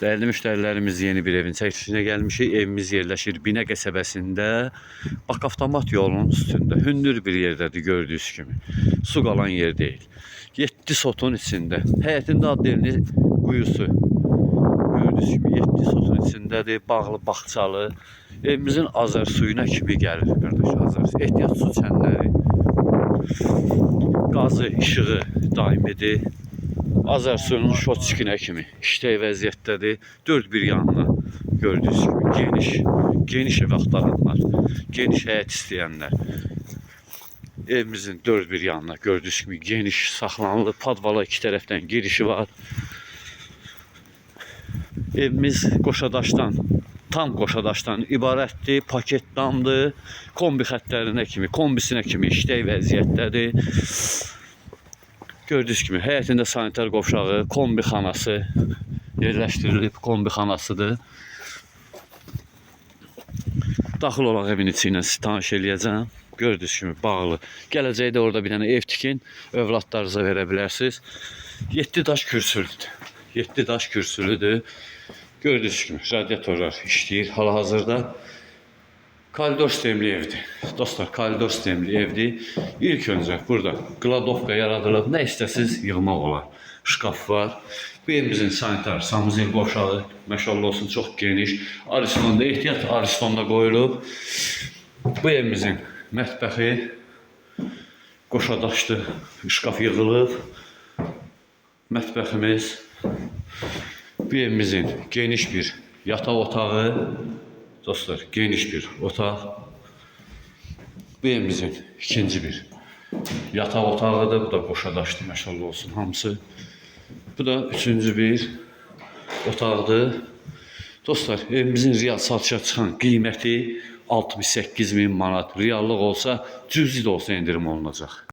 Değerli müşterilerimiz, yeni bir evin çəkilişinə gəlmişik. Evimiz yerləşir Binə qəsəbəsində, Bak avtomat yolunun üstündə. Hündür bir yerdədir gördüyünüz kimi. Su qalan yer deyil. 7 sotun içində. Həyətin adlı quyusu. Gördüyünüz kimi 7 sotun içindədir. Bağlı, bağçalı. Evimizin azar suyuna kimi gəlir qardaş, azar. Ehtiyat su çənləri. Qazı, işığı daimidir. Azar suyunun şotçikinə kimi işlək vəziyyətdədir. 4 bir yanına gördüyünüz gibi geniş ev axtaranlar, geniş həyət istəyənlər. Evimizin 4 bir yanına gördüyünüz gibi geniş saxlanılı padvala iki tərəfdən girişi var. Evimiz qoşadaşdan, tam qoşadaşdan ibarətdir, paket damdır. Kombi xətlərinə kimi, kombisinə kimi işlək vəziyyətdədir. Gördüyünüz kimi həyətində sanitar qovşağı, kombi xanası yerləşdirilib, kombi xanasıdır. Daxil olaq evin içi ilə sizi tanış eləyəcəm. Gördüyünüz kimi bağlı. Gələcəkdə orada bir dənə ev tikin, övladlarınıza verə bilərsiniz. 7 daş kürsülüdür. 7 daş kürsülüdür. Gördüyünüz kimi radiatorlar işləyir hal-hazırda. Koridor sistemli evdir. Dostlar, koridor sistemli evdir. İlk öncə burada kladovka yaradılıb. Nə istəsiniz yığmaq olar. Şkaf var. Bu evimizin sanitar samuzel qovşağı maşallah olsun çox geniş. Aristonda ehtiyat Aristonda qoyulub. Bu evimizin mətbəxi qoşadaşdır. Şkaf yığılıb. Mətbəximiz. Bu evimizin geniş bir yataq otağı. Dostlar, geniş bir otaq. Bu evimizin ikinci bir yataq otağıdır. Bu da qoşadaşdır, maşallah olsun hamısı. Bu da üçüncü bir otaqdır. Dostlar, evimizin real satışa çıxan qiyməti 68.000 manat. Reallıq olsa, cüzi də olsa indirim olunacaq.